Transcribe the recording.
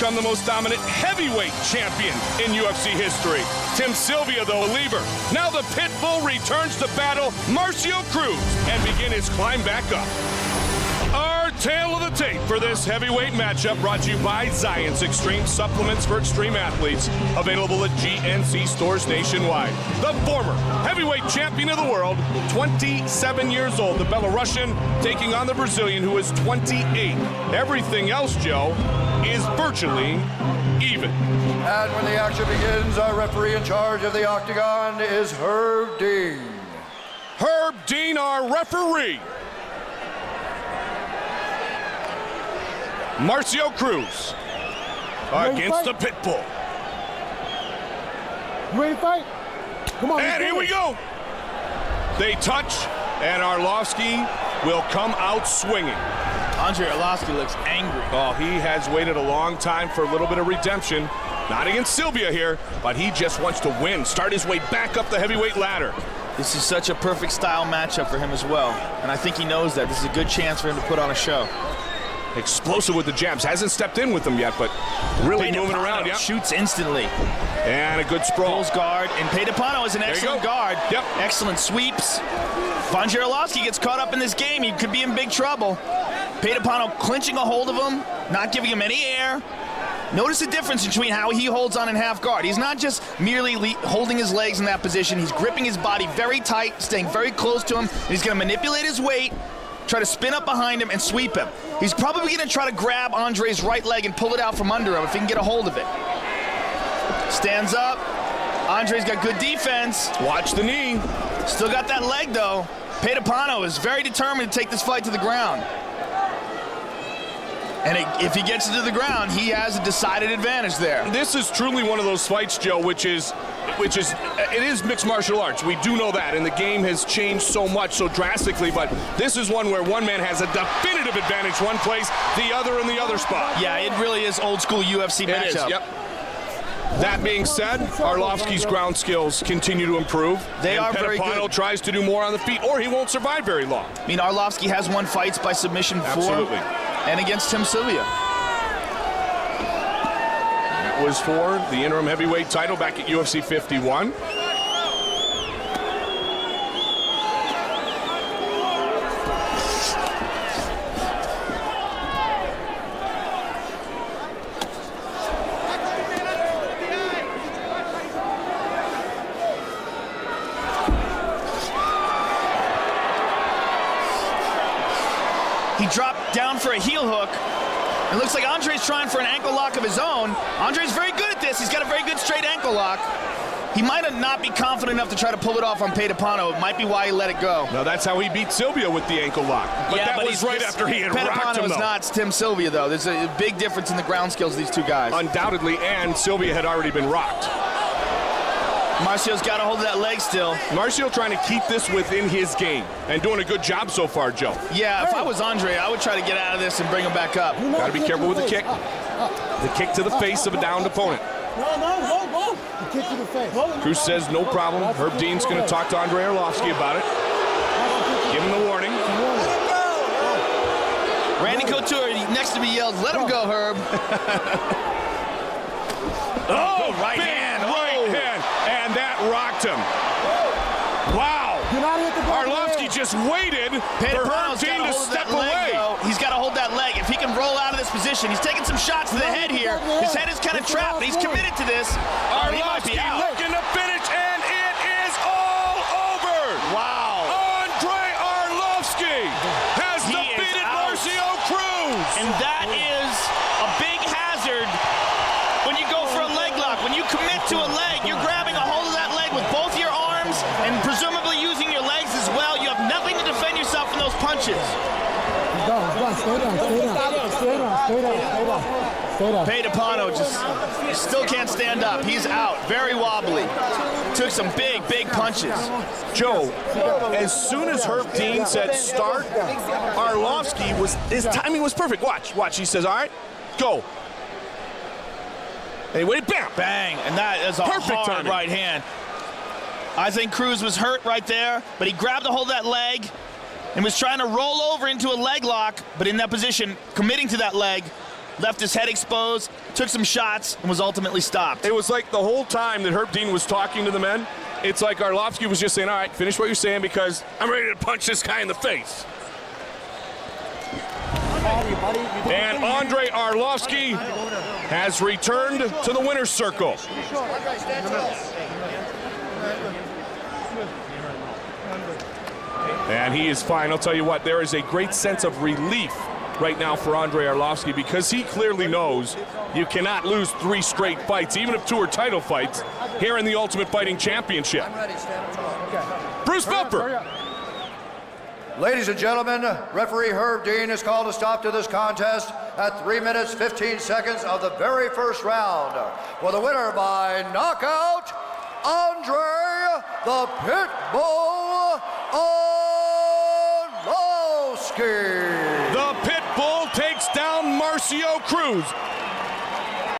become the most dominant heavyweight champion in UFC history. Tim Sylvia, though, a believer. Now the pit bull returns to battle Marcio Cruz and begin his climb back up. Our tale of the tape for this heavyweight matchup brought to you by Zions Extreme Supplements for Extreme Athletes, available at GNC stores nationwide. The former heavyweight champion of the world, 27 years old, the Belarusian, taking on the Brazilian, who is 28. Everything else, Joe, is virtually even. And when the action begins, our referee in charge of the octagon is Herb Dean. Herb Dean, our referee. Marcio Cruz against the pit bull. You ready to fight? Come on. And here we go. They touch, and Arlovski will come out swinging. Andrei Arlovski looks angry. Oh, he has waited a long time for a little bit of redemption. Not against Sylvia here, but he just wants to win, start his way back up the heavyweight ladder. This is such a perfect style matchup for him as well, and I think he knows that. This is a good chance for him to put on a show. Explosive with the jabs. Hasn't stepped in with them yet, but really moving around. Yep. Shoots instantly. And a good sprawl. Pulls guard, and Pedapano is an excellent guard. Yep. Excellent sweeps. Andrei Arlovski gets caught up in this game. He could be in big trouble. Pedapano clinching a hold of him, not giving him any air. Notice the difference between how he holds on in half guard. He's not just merely holding his legs in that position. He's gripping his body very tight, staying very close to him, and he's going to manipulate his weight, try to spin up behind him and sweep him. He's probably going to try to grab Andrei's right leg and pull it out from under him if he can get a hold of it. Stands up. Andrei's got good defense. Watch the knee. Still got that leg, though. Pedapano is very determined to take this fight to the ground. And if he gets it to the ground, he has a decided advantage there. This is truly one of those fights, Joe, it is mixed martial arts. We do know that, and the game has changed so much, so drastically, but this is one where one man has a definitive advantage one place, the other in the other spot. Yeah, it really is old school UFC matchup. It is, yep. That being said, Arlovski's ground skills continue to improve. They are very good. Pedapano tries to do more on the feet, or he won't survive very long. I mean, Arlovski has won fights by submission before. Absolutely. And against Tim Sylvia. That was for the interim heavyweight title back at UFC 51. He dropped down for a heel hook. It looks like Andrei's trying for an ankle lock of his own. Andrei's very good at this. He's got a very good straight ankle lock. He might not be confident enough to try to pull it off on Pedapano. It might be why he let it go. No, that's how he beat Sylvia with the ankle lock. But yeah, that was right after he had rocked him, Pedapano is though. not Tim Sylvia, though. There's a big difference in the ground skills of these two guys. Undoubtedly, and Sylvia had already been rocked. Marcio's got a hold of that leg still. Marcio trying to keep this within his game and doing a good job so far, Joe. Yeah, if I was Andrei, I would try to get out of this and bring him back up. Got to be careful with the kick. The kick to the face of a downed opponent. No. The kick to the face. Cruz says no problem. Herb Dean's going to talk to Andrei Arlovski about it. Give him the warning. Randy Couture next to me yells, "Let him go, Herb." Oh, right hand. And that rocked him. Wow. Arlovski just waited for Herb Dean to step away. He's got to hold that leg. If he can roll out of this position, he's taking some shots to the head here. His head is kind of trapped, but he's committed to this. Arlovski looking to finish, and it is all over. Wow. Andrei Arlovski has defeated Marcio Cruz. And that is a big hazard when you go for a leg lock. When you commit to a leg, you're grabbing a hold of that leg with both your arms and presumably using your legs as well. You have nothing to defend yourself from those punches. Pedapano just still can't stand up. He's out. Very wobbly. Took some big punches. Joe, as soon as Herb Dean said start, Arlovski his timing was perfect. Watch. He says, all right, go. And he waited, bam! Bang, and that is a Perfect hard timing. right hand. I think Cruz was hurt right there, but he grabbed a hold of that leg and was trying to roll over into a leg lock, but in that position, committing to that leg, left his head exposed, took some shots, and was ultimately stopped. It was like the whole time that Herb Dean was talking to the men, it's like Arlovski was just saying, all right, finish what you're saying because I'm ready to punch this guy in the face. And Andrei Arlovski has returned to the winner's circle. And he is fine. I'll tell you what, there is a great sense of relief right now for Andrei Arlovski because he clearly knows you cannot lose 3 straight fights, even if 2 are title fights, here in the Ultimate Fighting Championship. Bruce Buffer. Ladies and gentlemen, referee Herb Dean has called a stop to this contest at 3 minutes, 15 seconds of the very first round. For the winner by knockout, Andrei the Pitbull Arlovski. The Pitbull takes down Marcio Cruz.